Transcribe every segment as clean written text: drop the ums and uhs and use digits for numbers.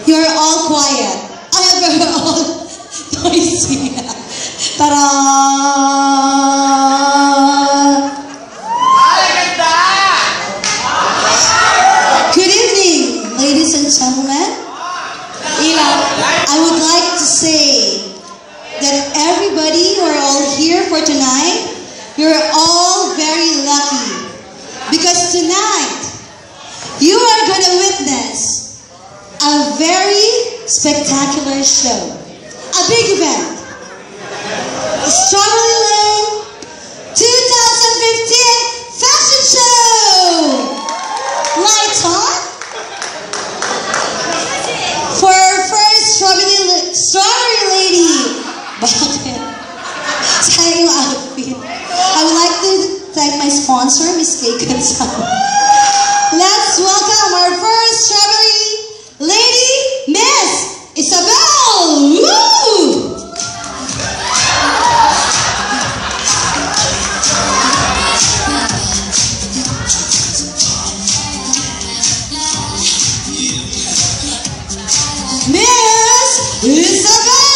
You're all quiet. You're all noisy. Tara! Good evening, ladies and gentlemen. I would like to say that everybody who are all here for tonight, you're all very lucky. Because tonight, you are going to witness a very spectacular show. A big event. The Strawberry Lane 2015 Fashion Show! Lights on. For our first Strawberry Lady. Bakit? Sayang yung outfit. I would like to thank my sponsor, Miss Kay Gonzalo. Let's welcome our first Strawberry Lady, Miss Isabel! Woo! Miss Isabel!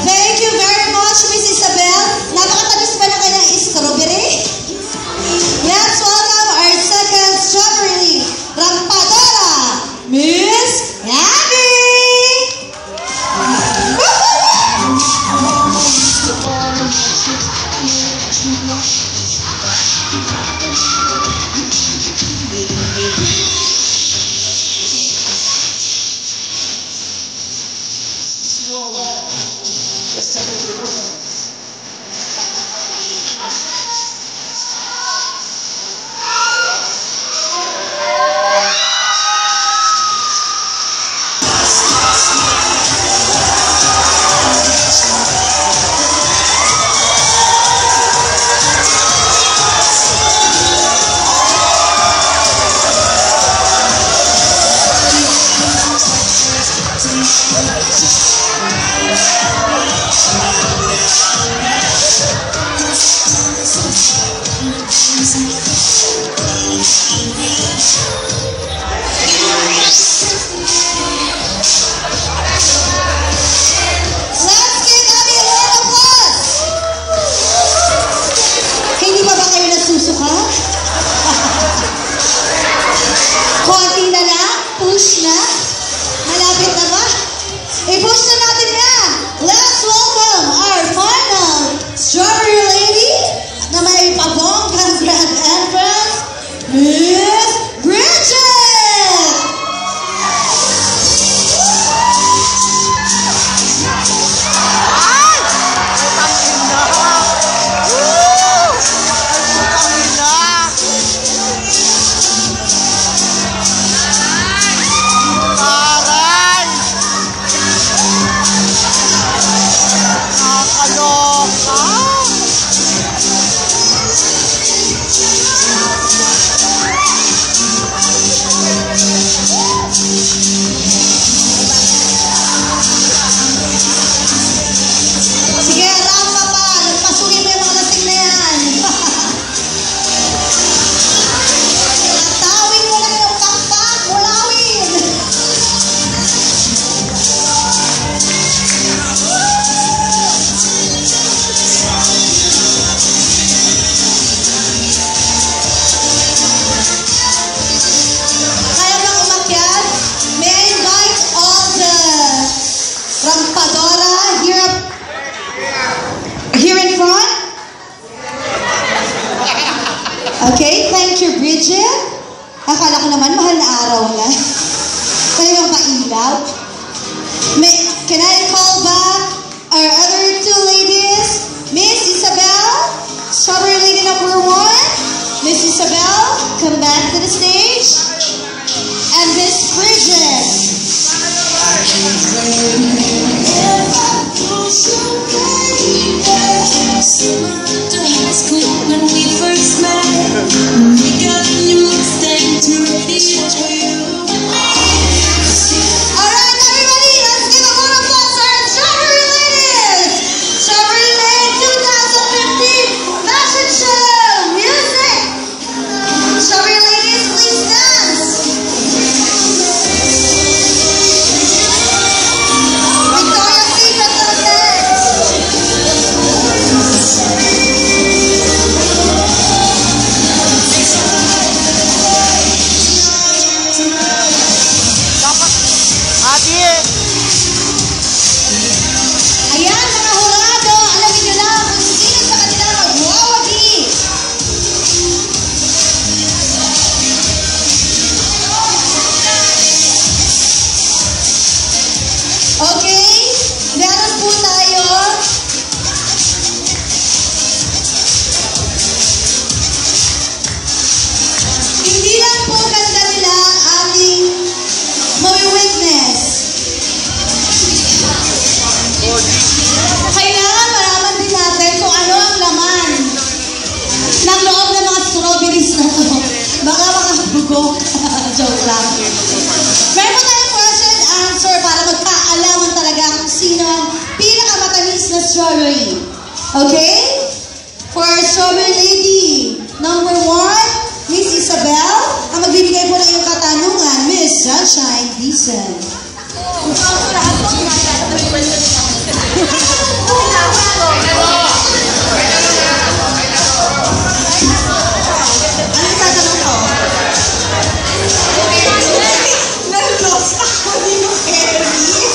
Thank you very much, Miss Isabel. Napakatamis pa na kanyang strawberry. Let's welcome our second Strawberry Rampadora, Miss Abby. Konti na lang, push na. Malapit na ba? I-push na natin yan. Let's welcome our final Strawberry Lady na may pabonggang grand Akala ko naman, mahal na araw na. Talagang pailaw. Can I call back our other two ladies? Miss Isabel, strawberry lady number 1. Miss Isabel, come back to the stage. And Miss Bridget. When we first met, we got a new thing to reveal to you. Alright, everybody, let's give a round of applause for our Strawberry Ladies! Strawberry Ladies 2015 Fashion Show! Music! Strawberry Ladies, please dance! Victoria's Secret to the dance! Ayan, mga hurado, alamin nyo lang kung sino sa kanila magwawagi. Okay, meron po tayo. Hindi lang po ganda nila ang ating mawi-witness. Kailangan malaman din natin kung ano ang laman ng loob ng mga strawberries na to. Baka makabugok. Joke lang. Meron po tayong question and answer para magkaalaman talaga kung sino ang pinakamatamis na strawberry. Okay? For our strawberry lady, number 1, Miss Isabel. Ang magbibigay po ng iyong katanungan, Miss Sunshine Dizon. Ano yung tatanong ko? Nalos ako ni Harry.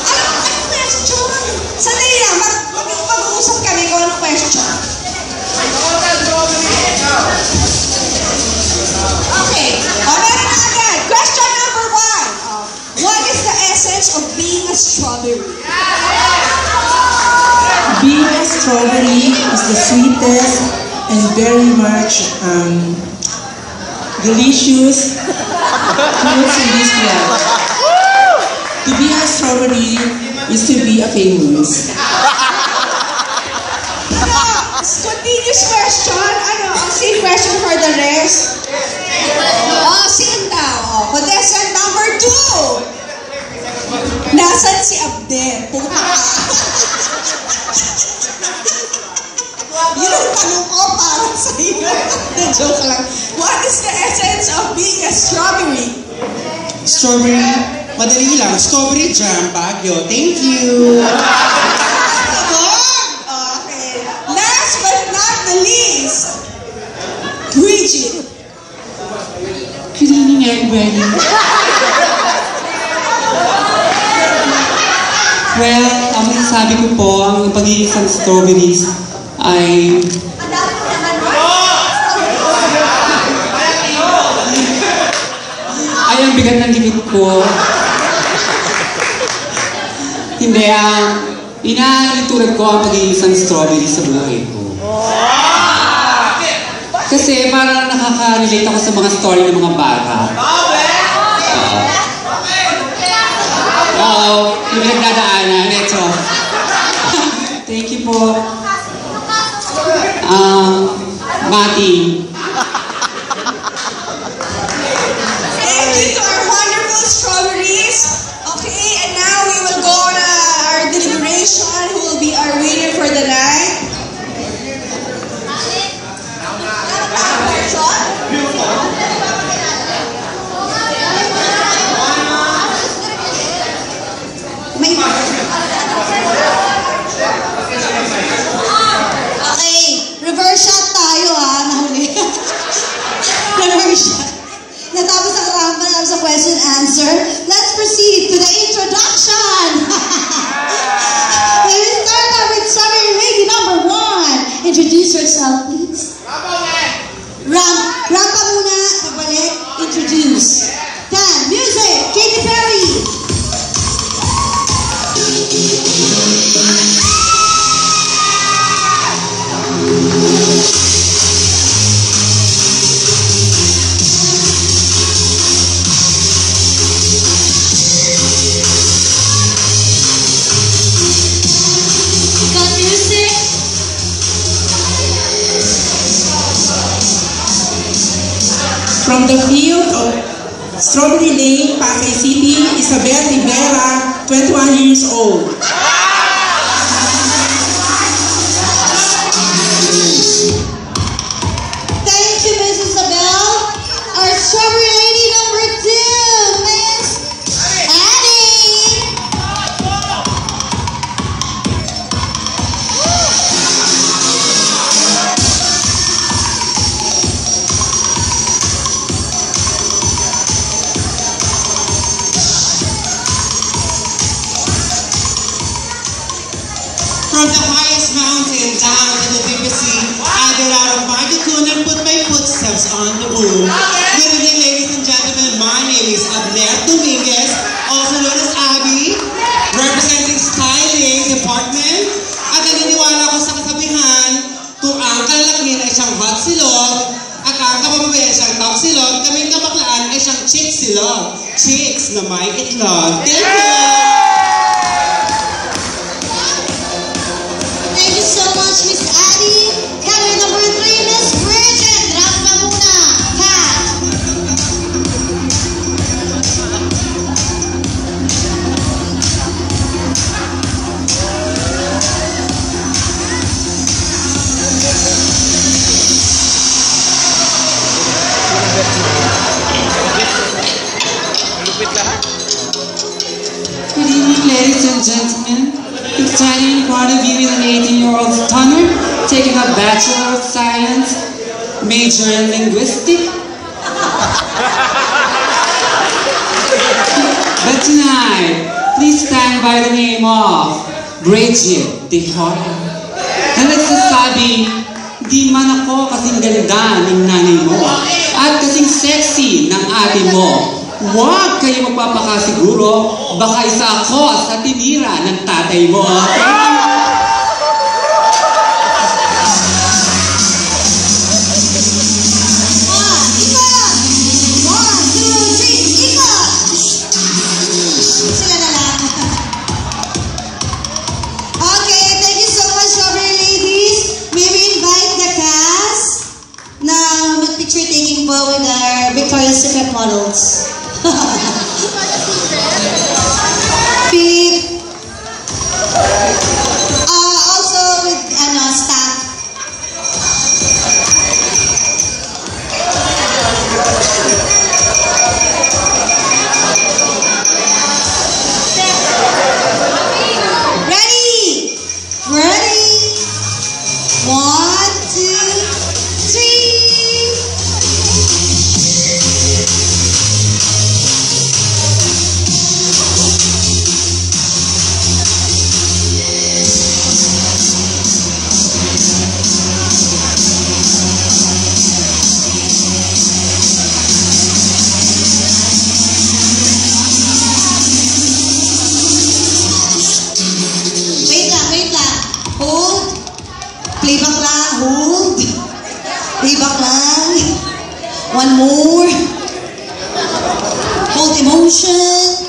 Anong question? Sandali lang, mag-uusap kami kung anong question. Okay, meron na agad. Question number 1. What is the essence of being a strawberry? Being a strawberry is the sweetest and very much delicious fruits in this world. To be a strawberry is to be a famous. Continuous question. Same question for the rest. Same daw. Contestant number 2. Nasaan si Abdel? Puta ka. Yun ang tanong ko para sa iyo. Joke lang. What is the essence of being a strawberry? Strawberry, madali lang. Strawberry jam, Baguio. Thank you. Okay. Last but not the least, Bridget. Good evening, everybody. Well, ang masasabi ko po, ang pagiging isang strawberries ay ang bigat ng dibig ko. Hindi, inaalitulad ko ang pagiging isang strawberry sa buhay ko. Kasi parang nakaka-relate ako sa mga story ng mga bata. Yung nagdadaanan, ito. Thank you po. Mati. Thank you to our wonderful strawberries. Okay, and now we will go on our deliberation. Who will be our winner for the night? Okay, reverse shot tayo nahuli. Reverse shot. Natapos ang round of question and answer. Let's proceed to the introduction. We will start out with strawberry lady number 1. Introduce yourself, please. Ram ka muna. the field of Strawberry Lane, Pasay City, Isabel Rivera, 21 years old. Thank you, Miss Isabel. Our strawberry lady number 2, Miss Addie. From the highest mountain down to the deepest sea, I get out of my cocoon and put my footsteps on the moon. Good evening, ladies and gentlemen. My name is Abner Dominguez, also known as Abby, representing Styling Department. At naniniwala ko sa kasabihan, kung ang kalalakihan ay siyang hot silog, at ang kababayan ay siyang top silog, kaming kabaklaan ay siyang chick silog. Chicks na may itlog. Thank you! Thank you so much, Miss Addie. Category number 3, Miss Bridget. Drop na muna. Cat. Good evening, ladies and gentlemen. It's standing in front of you with an 18-year-old stunner taking a Bachelor of Science, major in linguistics. But tonight, please stand by the name of Bridget De Hoya. Na nagsasabi, di man ako kasing ganda ng nanay mo at kasing sexy ng ate mo. Huwag kayo magpapakasiguro, baka isa ako sa tinira ng tatay mo. Sila na lang. Okay, thank you so much, strawberry ladies. May we invite the cast na mag-picture taking po with our Victoria's Secret models. Philip. Also with staff. Ready? Ready? 1, 2, 3. Wait lang. Hold. Playback lang. Hold. Playback lang. One more. Hold emotion.